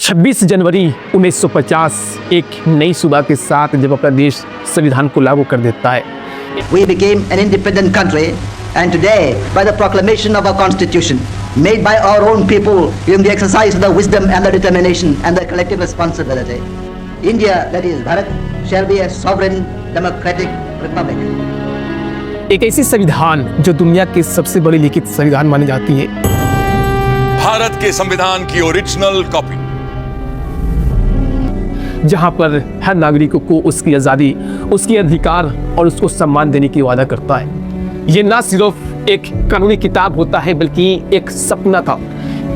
26 जनवरी 1950 एक नई सुबह के साथ जब अपना देश संविधान को लागू कर देता है, We became an independent country, and today, by the proclamation of our constitution, made by our own people, in the exercise of the wisdom and the determination and the collective responsibility, India, that is Bharat, shall be a sovereign democratic republic. एक ऐसी संविधान जो दुनिया की सबसे बड़ी लिखित संविधान मानी जाती है। भारत के संविधान की ओरिजिनल कॉपी, जहां पर हर नागरिकों को उसकी आज़ादी, उसकी अधिकार और उसको सम्मान देने की वादा करता है। ये ना सिर्फ एक कानूनी किताब होता है बल्कि एक सपना था,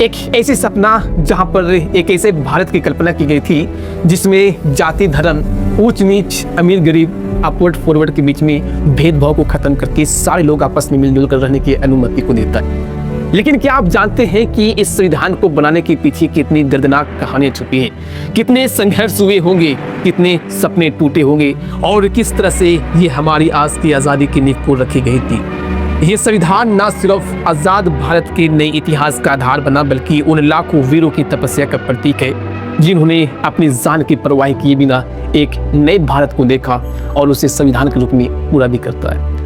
एक ऐसी सपना जहां पर एक ऐसे भारत की कल्पना की गई थी जिसमें जाति, धर्म, ऊंच नीच, अमीर गरीब, अपवर्ड फॉरवर्ड के बीच में भेदभाव को खत्म करके सारे लोग आपस में मिलजुल कर रहने की अनुमति को देता है। लेकिन क्या आप जानते हैं कि इस संविधान को बनाने के पीछे कितनी दर्दनाक कहानियां छुपी हैं, कितने संघर्ष हुए होंगे, कितने सपने टूटे होंगे और किस तरह से ये हमारी आज की आज़ादी की नींव को रखी गई थी। ये संविधान न सिर्फ आज़ाद भारत के नए इतिहास का आधार बना बल्कि उन लाखों वीरों की तपस्या का प्रतीक है जिन्होंने अपनी जान की परवाह किए बिना एक नए भारत को देखा और उसे संविधान के रूप में पूरा भी करता है।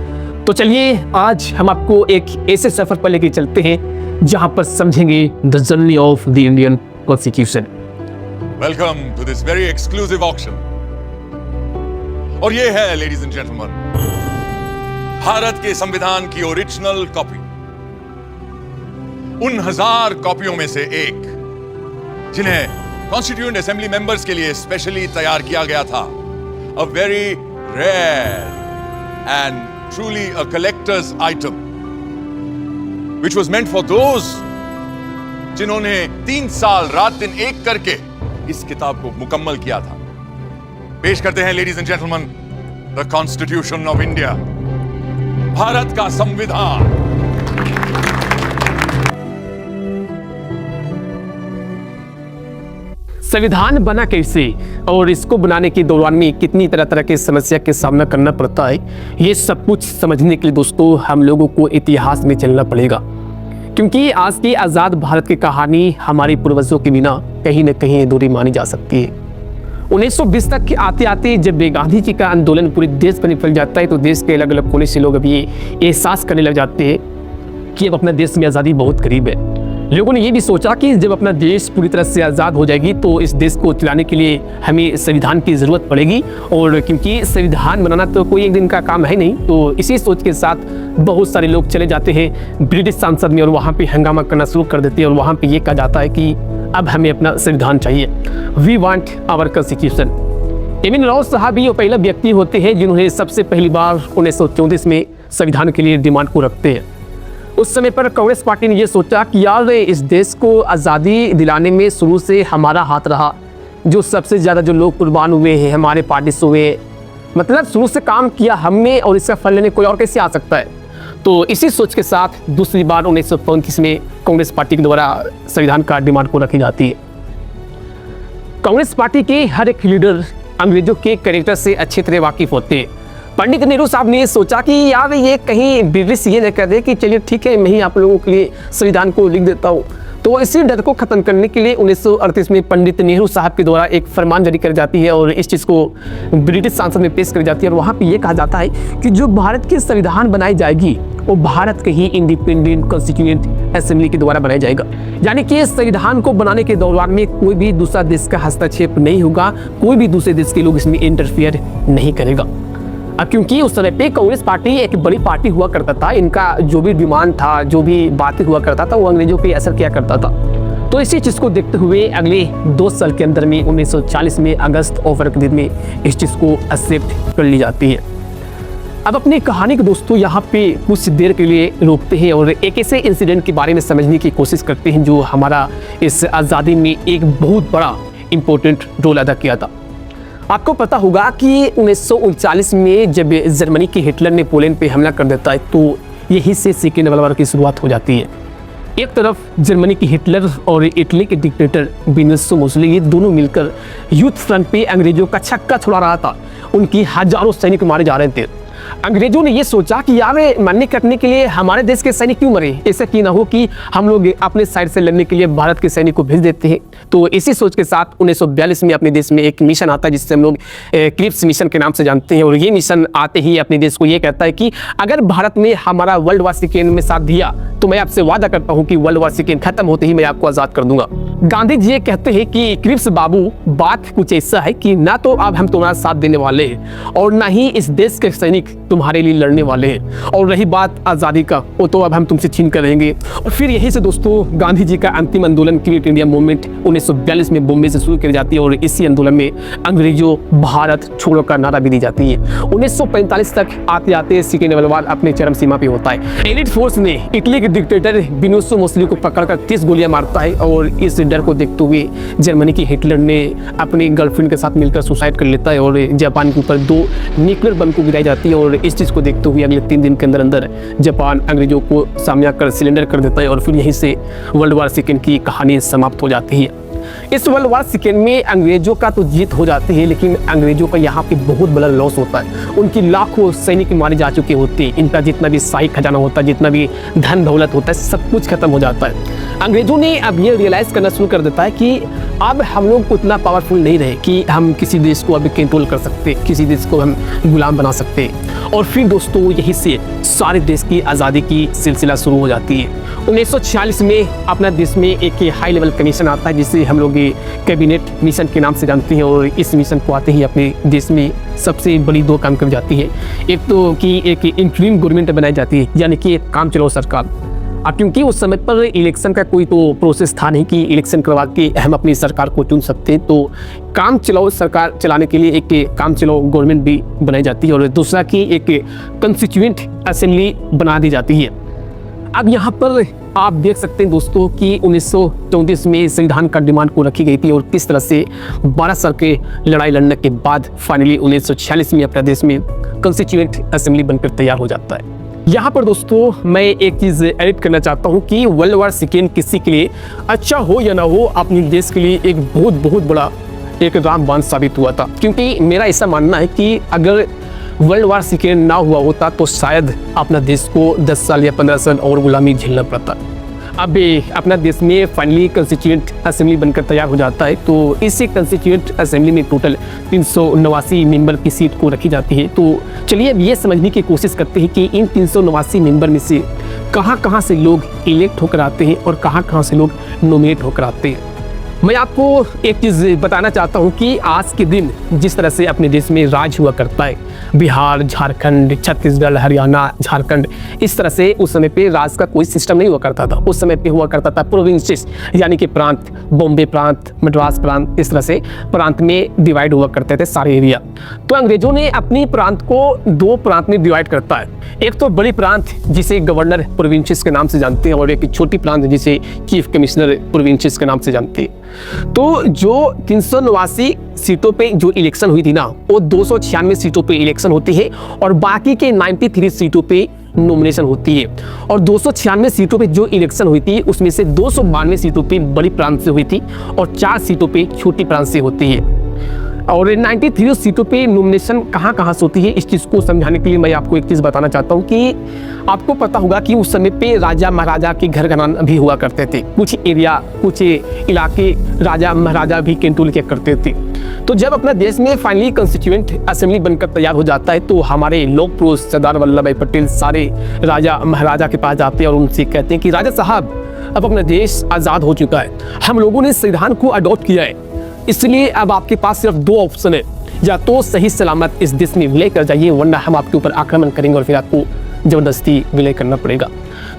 तो चलिए आज हम आपको एक ऐसे सफर पर लेके चलते हैं जहां पर समझेंगे the journey of the Indian constitution. Welcome to this very exclusive auction. और ये है लेडीज एंड जेंटलमैन, भारत के संविधान की ओरिजिनल कॉपी, उन 1000 कॉपियों में से एक जिन्हें कॉन्स्टिट्यूएंट असेंबली मेंबर्स के लिए स्पेशली तैयार किया गया था। A very rare and truly a collector's item which was meant for those जिन्होंने 3 साल रात दिन एक करके इस किताब को मुकम्मल किया था। पेश करते हैं ladies and gentleman, the constitution of India, Bharat का संविधान। संविधान बना कैसे और इसको बनाने के दौरान में कितनी तरह तरह की समस्या के सामना करना पड़ता है, ये सब कुछ समझने के लिए दोस्तों हम लोगों को इतिहास में चलना पड़ेगा, क्योंकि आज की आज़ाद भारत की कहानी हमारे पूर्वजों के बिना कहीं न कहीं अधूरी मानी जा सकती है। 1920 तक आते आते जब गांधी जी का आंदोलन पूरे देश पर निकल जाता है तो देश के अलग अलग कोने से लोग अभी एहसास करने लग जाते हैं कि अब अपने देश में आज़ादी बहुत करीब है। लोगों ने ये भी सोचा कि जब अपना देश पूरी तरह से आज़ाद हो जाएगी तो इस देश को चलाने के लिए हमें संविधान की ज़रूरत पड़ेगी, और क्योंकि संविधान बनाना तो कोई एक दिन का काम है नहीं, तो इसी सोच के साथ बहुत सारे लोग चले जाते हैं ब्रिटिश संसद में और वहाँ पे हंगामा करना शुरू कर देते हैं और वहाँ पे ये कहा जाता है कि अब हमें अपना संविधान चाहिए, we want our constitution. M N. Rao साहब ही वो पहला व्यक्ति होते हैं जिन्होंने सबसे पहली बार 1934 में संविधान के लिए डिमांड को रखते हैं। उस समय पर कांग्रेस पार्टी ने ये सोचा कि यार इस देश को आज़ादी दिलाने में शुरू से हमारा हाथ रहा, जो सबसे ज़्यादा जो लोग कुर्बान हुए हैं हमारे पार्टी से हुए, मतलब शुरू से काम किया हमने और इसका फल लेने कोई और कैसे आ सकता है। तो इसी सोच के साथ दूसरी बार 1935 में कांग्रेस पार्टी के द्वारा संविधान का डिमांड को रखी जाती है। कांग्रेस पार्टी के हर एक लीडर अंग्रेजों के कैरेक्टर से अच्छी तरह वाकिफ होते हैं। पंडित नेहरू साहब ने सोचा कि यार ये कहीं ब्रिटिश ये न कर दे कि चलिए ठीक है मैं ही आप लोगों के लिए संविधान को लिख देता हूँ। तो इसी डर को खत्म करने के लिए 1938 में पंडित नेहरू साहब के द्वारा एक फरमान जारी कर जाती है और इस चीज़ को ब्रिटिश संसद में पेश कर जाती है और वहाँ पे ये कहा जाता है कि जो भारत की संविधान बनाई जाएगी वो भारत के ही इंडिपेंडेंट कॉन्स्टिट्यूएंट असेंबली के द्वारा बनाया जाएगा। यानी कि इस संविधान को बनाने के दौरान में कोई भी दूसरा देश का हस्तक्षेप नहीं होगा, कोई भी दूसरे देश के लोग इसमें इंटरफियर नहीं करेगा। अब क्योंकि उस समय पे कांग्रेस पार्टी एक बड़ी पार्टी हुआ करता था, इनका जो भी डिमांड था, जो भी बातें हुआ करता था वो अंग्रेजों पे असर किया करता था। तो इसी चीज़ को देखते हुए अगले 2 साल के अंदर में 1940 में अगस्त और फरवरी में इस चीज़ को एक्सेप्ट कर ली जाती है। अब अपनी कहानी को दोस्तों यहाँ पे कुछ देर के लिए रोकते हैं और एक ऐसे इंसिडेंट के बारे में समझने की कोशिश करते हैं जो हमारा इस आज़ादी में एक बहुत बड़ा इम्पोर्टेंट रोल अदा किया था। आपको पता होगा कि 1939 में जब जर्मनी के हिटलर ने पोलैंड पे हमला कर देता है तो यही से सेकेंड वर्ल्ड वॉर की शुरुआत हो जाती है। एक तरफ जर्मनी के हिटलर और इटली के डिक्टेटर बेनिटो मुसोलिनी दोनों मिलकर युद्ध फ्रंट पे अंग्रेजों का छक्का छुड़ा रहा था। उनकी हजारों सैनिक मारे जा रहे थे। अंग्रेजों ने ये सोचा कि यार मरने कटने के लिए हमारे देश के सैनिक क्यों मरे, ऐसा क्यों ना हो कि हम लोग अपने साइड से लड़ने के लिए भारत के सैनिक को भेज देते हैं। तो इसी सोच के साथ 1942 में अपने देश में एक मिशन आता है जिससे हम लोग क्रिप्स मिशन के नाम से जानते हैं। और ये मिशन आते ही अपने देश को ये कहता है कि अगर भारत ने हमारा वर्ल्ड वार सेकेंड में साथ दिया तो मैं आपसे वादा करता हूँ कि वर्ल्ड वार सेकेंड खत्म होते ही मैं आपको आज़ाद कर दूंगा। गांधी जी ये कहते हैं कि क्रिप्स बाबू बात कुछ ऐसा है कि ना तो अब हम तुम्हारा साथ देने वाले हैं और ना ही इस देश के सैनिक तुम्हारे लिए लड़ने वाले हैं, और रही बात आज़ादी का वो तो अब हम तुमसे छीन कर रहेंगे। और फिर यहीं से दोस्तों गांधी जी का अंतिम आंदोलन क्विट इंडिया मूवमेंट 1942 में बॉम्बे से शुरू की जाती है और इसी आंदोलन में अंग्रेजों भारत छोड़ो का नारा भी दी जाती है। 1945 तक आते आते सेकेंड वर्ल्ड वार अपने चरम सीमा पे होता है। एलिट फोर्स ने इटली के डिक्टेटर बेनिटो मुसोलिनी को पकड़कर 30 गोलियां मारता है और इस डर को देखते हुए जर्मनी की हिटलर ने अपनी गर्लफ्रेंड के साथ मिलकर सुसाइड कर लेता है और जापान के ऊपर 2 न्यूक्लियर बम को गिराई जाती है। और इस चीज़ को देखते हुए अगले 3 दिन के अंदर अंदर जापान अंग्रेजों को सामने आकर सिलेंडर कर देता है और फिर यहीं से वर्ल्ड वार सेकेंड की कहानी समाप्त हो जाती है। इस वर्ल्ड वार सेकेंड में अंग्रेजों का तो जीत हो जाती है, लेकिन अंग्रेजों का यहाँ पे बहुत बड़ा लॉस होता है। उनकी लाखों सैनिक मारे जा चुके होते हैं, इनका जितना भी शाही खजाना होता है, जितना भी धन दौलत होता है, सब कुछ खत्म हो जाता है। अंग्रेजों ने अब ये रियलाइज करना शुरू कर देता है कि अब हम लोग उतना पावरफुल नहीं रहे कि हम किसी देश को अभी कंट्रोल कर सकते, किसी देश को हम गुलाम बना सकते। और फिर दोस्तों यहीं से सारे देश की आज़ादी की सिलसिला शुरू हो जाती है। 1946 में अपना देश में एक हाई लेवल कमीशन आता है जिसे हम लोग कैबिनेट मिशन के नाम से जानते हैं। और इस मिशन को आते ही अपने देश में सबसे बड़ी 2 काम कर जाती है। एक तो कि एक इंटरिम गवर्नमेंट बनाई जाती है, यानी कि एक काम चलाओ सरकार। अब क्योंकि उस समय पर इलेक्शन का कोई तो प्रोसेस था नहीं कि इलेक्शन करवा के हम अपनी सरकार को चुन सकते हैं, तो काम चलाओ सरकार चलाने के लिए एक काम चलाओ गवर्नमेंट भी बनाई जाती है। और दूसरा कि एक कंस्टिट्यूएंट असेंबली बना दी जाती है। अब यहाँ पर आप देख सकते हैं दोस्तों कि 1934 में संविधान का डिमांड को रखी गई थी और किस तरह से 12 साल के लड़ाई लड़ने के बाद फाइनली 1946 में अपने देश में कंस्टिट्यूएंट असेंबली बनकर तैयार हो जाता है। यहाँ पर दोस्तों मैं एक चीज़ एडिट करना चाहता हूँ कि वर्ल्ड वार सेकेंड किसी के लिए अच्छा हो या ना हो, अपने देश के लिए एक बहुत बड़ा एक रामबाण साबित हुआ था। क्योंकि मेरा ऐसा मानना है कि अगर वर्ल्ड वार सेकेंड ना हुआ होता तो शायद अपना देश को 10 साल या 15 साल और गुलामी झेलना पड़ता। अब अपना देश में फाइनली कंस्टिट्यूएंट असेंबली बनकर तैयार हो जाता है। तो इसी कंस्टिट्यूएंट असेंबली में टोटल 389 मेंबर की सीट को रखी जाती है। तो चलिए अब ये समझने की कोशिश करते हैं कि इन 389 मेंबर में से कहाँ से लोग इलेक्ट होकर आते हैं और कहाँ से लोग नॉमिनेट होकर आते हैं। मैं आपको एक चीज़ बताना चाहता हूँ कि आज के दिन जिस तरह से अपने देश में राज हुआ करता है, बिहार, झारखंड, छत्तीसगढ़, हरियाणा, झारखंड, इस तरह से उस समय पे राज का कोई सिस्टम नहीं हुआ करता था। उस समय पे हुआ करता था प्रोविंसेस, यानी कि प्रांत, बॉम्बे प्रांत, मद्रास प्रांत, इस तरह से प्रांत में डिवाइड हुआ करते थे सारे एरिया। तो अंग्रेजों ने अपनी प्रांत को 2 प्रांत में डिवाइड करता है। एक तो बड़ी प्रांत जिसे गवर्नर प्रोविंसेस के नाम से जानते हैं और एक छोटी प्रांत जिसे चीफ कमिश्नर प्रोविंसेस के नाम से जानते हैं। तो जो 389 सीटों पे जो इलेक्शन हुई थी ना, वो 296 सीटों पे इलेक्शन होती है और बाकी के 93 सीटों पे नॉमिनेशन होती है। और 296 सीटों पे जो इलेक्शन हुई थी उसमें से 292 सीटों पे बड़ी प्रांत से हुई थी और 4 सीटों पे छोटी प्रांत से होती है। और 93 सीटों पे नॉमिनेशन कहाँ से होती है, इस चीज़ को समझाने के लिए मैं आपको एक चीज़ बताना चाहता हूँ कि आपको पता होगा कि उस समय पे राजा महाराजा के घर घराना भी हुआ करते थे। कुछ एरिया, कुछ इलाके राजा महाराजा भी कंट्रोल किया करते थे। तो जब अपना देश में फाइनली कंस्टिट्यूएंट असेंबली बनकर तैयार हो जाता है तो हमारे लोक पुरुष सरदार वल्लभ भाई पटेल सारे राजा महाराजा के पास जाते हैं और उनसे कहते हैं कि राजा साहब, अब अपना देश आज़ाद हो चुका है, हम लोगों ने संविधान को अडॉप्ट किया है, इसलिए अब आपके पास सिर्फ 2 ऑप्शन है, या तो सही सलामत इस देश में विलय कर जाइए वरना हम आपके ऊपर आक्रमण करेंगे और फिर आपको ज़बरदस्ती विलय करना पड़ेगा।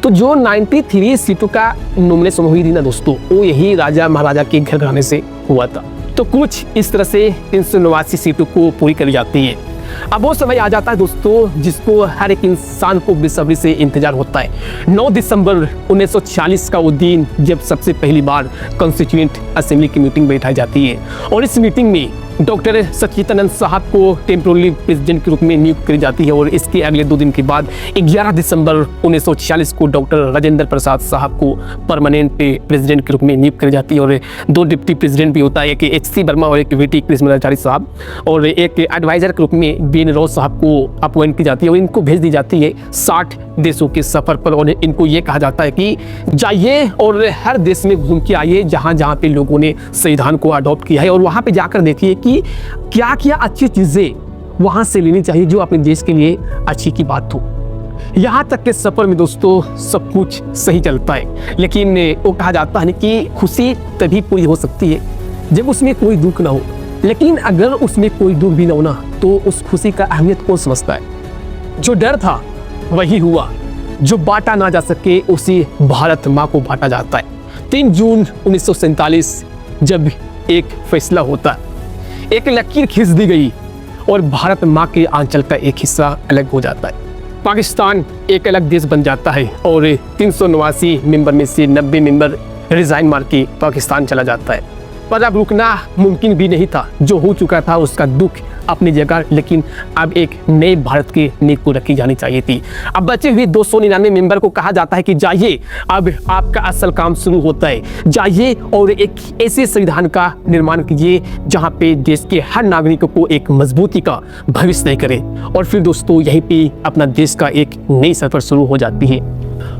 तो जो 93 सीटों का नॉमिनेशन हुई थी ना दोस्तों, वो यही राजा महाराजा के घर घराने से हुआ था। तो कुछ इस तरह से 389 सीटों को पूरी करी जाती है। अब वो समय आ जाता है दोस्तों जिसको हर एक इंसान को बेसब्री से इंतजार होता है। 9 दिसंबर 1940 का वो दिन जब सबसे पहली बार कॉन्स्टिट्यूएंट असेंबली की मीटिंग बैठाई जाती है और इस मीटिंग में डॉक्टर सच्चिदानंद साहब को टेम्पोररी प्रेसिडेंट के रूप में नियुक्त करी जाती है और इसके अगले 2 दिन के बाद 11 दिसंबर 1946 को डॉक्टर राजेंद्र प्रसाद साहब को परमानेंट प्रेसिडेंट के रूप में नियुक्त करी जाती है और 2 डिप्टी प्रेसिडेंट भी होता है, एक एच.सी. वर्मा और एक वी.टी. कृष्णाचार्य साहब, और एक एडवाइजर के रूप में बी.एन. राव साहब को अपॉइंट की जाती है और इनको भेज दी जाती है 60 देशों के सफ़र पर। और इनको ये कहा जाता है कि जाइए और हर देश में घूम के आइए जहाँ जहाँ पे लोगों ने संविधान को अडॉप्ट किया है और वहाँ पे जाकर देखिए कि क्या क्या अच्छी चीज़ें वहाँ से लेनी चाहिए जो अपने देश के लिए अच्छी की बात हो। यहाँ तक के सफ़र में दोस्तों सब कुछ सही चलता है, लेकिन वो कहा जाता है कि खुशी तभी पूरी हो सकती है जब उसमें कोई दुख ना हो। लेकिन अगर उसमें कोई दुख भी ना हो ना तो उस खुशी का अहमियत कौन समझता है। जो डर था वही हुआ, जो बांटा ना जा सके उसी भारत माँ को बांटा जाता है। 3 जून 1947 जब एक फैसला होता है, एक लकीर खींच दी गई और भारत माँ के आंचल का एक हिस्सा अलग हो जाता है। पाकिस्तान एक अलग देश बन जाता है और 389 मेंबर में से 90 मेंबर रिजाइन मार के पाकिस्तान चला जाता है। पर अब रुकना मुमकिन भी नहीं था, जो हो चुका था उसका दुख अपनी जगह, लेकिन अब एक नए भारत की नींव को रखी जानी चाहिए थी। अब बचे हुए 299 मेंबर को कहा जाता है कि जाइए, अब आपका असल काम शुरू होता है, जाइए और एक ऐसे संविधान का निर्माण कीजिए जहां पे देश के हर नागरिक को एक मजबूती का भविष्य तय करे। और फिर दोस्तों यहीं पे अपना देश का एक नई सफर शुरू हो जाती है।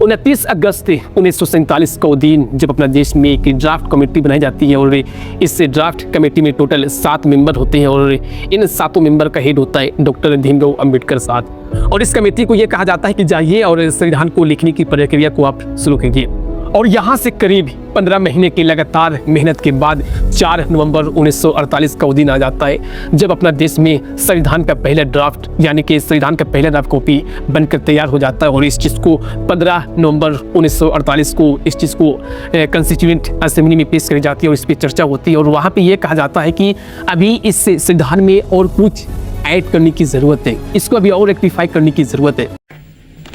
29 अगस्त 1947 को दिन जब अपना देश में एक ड्राफ्ट कमेटी बनाई जाती है और इस ड्राफ्ट कमेटी में टोटल 7 मेंबर होते हैं और इन 7 मेंबर का हेड होता है डॉक्टर भीमराव अंबेडकर साहब। और इस कमेटी को ये कहा जाता है कि जाइए और संविधान को लिखने की प्रक्रिया को आप शुरू कीजिए। और यहाँ से करीब 15 महीने की लगातार मेहनत के बाद 4 नवंबर 1948 का वो दिन आ जाता है जब अपना देश में संविधान का पहला ड्राफ्ट यानी कि संविधान का पहला ड्राफ्ट कॉपी बनकर तैयार हो जाता है। और इस चीज़ को 15 नवंबर 1948 को इस चीज़ को कॉन्स्टिट्यूएंट असेंबली में पेश करी जाती है और इस पर चर्चा होती है। और वहाँ पर यह कहा जाता है कि अभी इस संविधान में और कुछ ऐड करने की ज़रूरत है, इसको अभी और रेक्टिफाई करने की ज़रूरत है।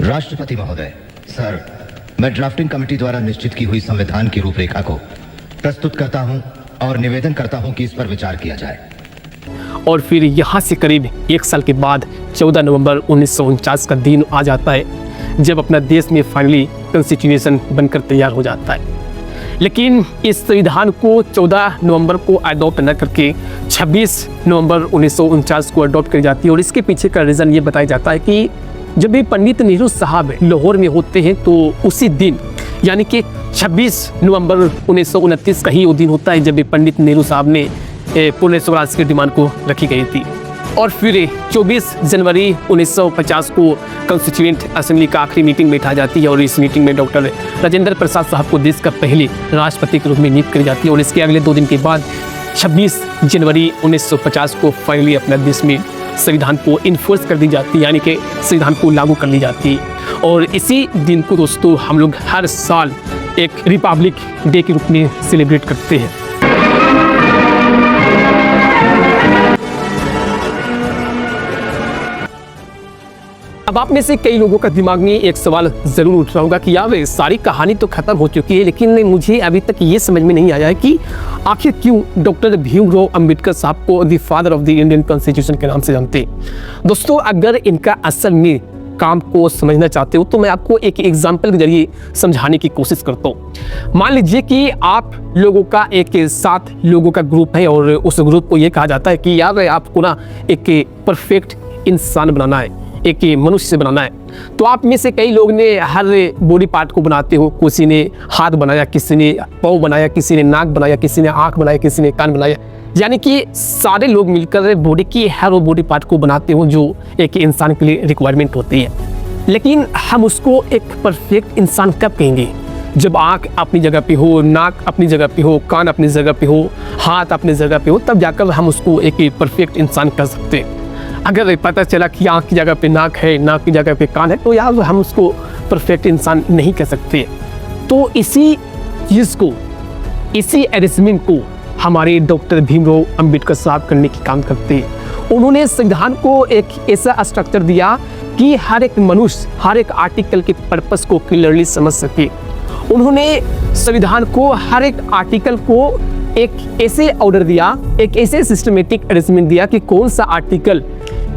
राष्ट्रपति महोदय, सर, मैं ड्राफ्टिंग कमेटी द्वारा निश्चित की हुई संविधान की रूपरेखा को प्रस्तुत करता हूं और निवेदन करता हूं कि इस पर विचार किया जाए। और फिर यहाँ से करीब 1 साल के बाद 14 नवंबर 1949 का दिन आ जाता है जब अपना देश में फाइनली कॉन्स्टिट्यूशन बनकर तैयार हो जाता है। लेकिन इस संविधान को 14 नवंबर को अडॉप्ट न करके 26 नवंबर 1949 को अडॉप्ट करी जाती है। और इसके पीछे का रीज़न ये बताया जाता है कि जब भी पंडित नेहरू साहब लाहौर में होते हैं तो उसी दिन यानी कि 26 नवंबर 1929 का ही वो दिन होता है जब भी पंडित नेहरू साहब ने पूर्ण स्वराज की डिमांड को रखी गई थी। और फिर 24 जनवरी 1950 को कॉन्स्टिट्यूएंट असेंबली का आखिरी मीटिंग बैठा जाती है और इस मीटिंग में डॉक्टर राजेंद्र प्रसाद साहब को देश का पहले राष्ट्रपति के रूप में नियुक्त करी जाती है। और इसके अगले 2 दिन के बाद 26 जनवरी 1950 को फाइनली अपने देश में संविधान को इन्फोर्स कर दी जाती है यानी कि संविधान को लागू कर ली जाती है। और इसी दिन को दोस्तों हम लोग हर साल एक रिपब्लिक डे के रूप में सेलिब्रेट करते हैं। अब आप में से कई लोगों का दिमाग में एक सवाल ज़रूर उठ रहा होगा कि यार सारी कहानी तो ख़त्म हो चुकी है, लेकिन मुझे अभी तक ये समझ में नहीं आया है कि आखिर क्यों डॉक्टर भीमराव अंबेडकर साहब को the father of the Indian constitution के नाम से जानते हैं। दोस्तों अगर इनका असल में काम को समझना चाहते हो तो मैं आपको एक एग्जाम्पल के जरिए समझाने की कोशिश करता हूँ। मान लीजिए कि आप लोगों का एक 7 लोगों का ग्रुप है और उस ग्रुप को ये कहा जाता है कि यार आपको ना एक परफेक्ट इंसान बनाना है, एक मनुष्य बनाना है। तो आप में से कई लोग ने हर बॉडी पार्ट को बनाते हो, किसी ने हाथ बनाया, किसी ने पाँव बनाया, किसी ने नाक बनाया, किसी ने आँख बनाया, किसी ने कान बनाया, यानी कि सारे लोग मिलकर बॉडी की हर वो बॉडी पार्ट को बनाते हो जो एक इंसान के लिए रिक्वायरमेंट होती है। लेकिन हम उसको एक परफेक्ट इंसान कब कहेंगे? जब आँख अपनी जगह पे हो, नाक अपनी जगह पे हो, कान अपनी जगह पे हो, हाथ अपनी जगह पे हो, तब जाकर हम उसको एक परफेक्ट इंसान कर सकते हैं। अगर पता चला कि आँख की जगह पे नाक है, नाक की जगह पे कान है, तो यार हम उसको परफेक्ट इंसान नहीं कह सकते। तो इसी चीज़ को, इसी अरेंजमेंट को हमारे डॉक्टर भीमराव अंबेडकर साहब करने की काम करते हैं। उन्होंने संविधान को एक ऐसा स्ट्रक्चर दिया कि हर एक मनुष्य हर एक आर्टिकल के पर्पस को क्लियरली समझ सके। उन्होंने संविधान को हर एक आर्टिकल को एक ऐसे ऑर्डर दिया, एक ऐसे सिस्टमेटिक अरेंजमेंट दिया कि कौन सा आर्टिकल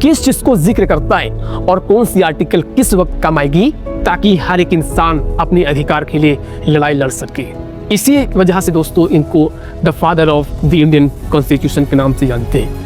किस चीज को जिक्र करता है और कौन सी आर्टिकल किस वक्त काम आएगी, ताकि हर एक इंसान अपने अधिकार के लिए लड़ाई लड़ सके। इसी वजह से दोस्तों इनको the father of the Indian constitution के नाम से जानते हैं।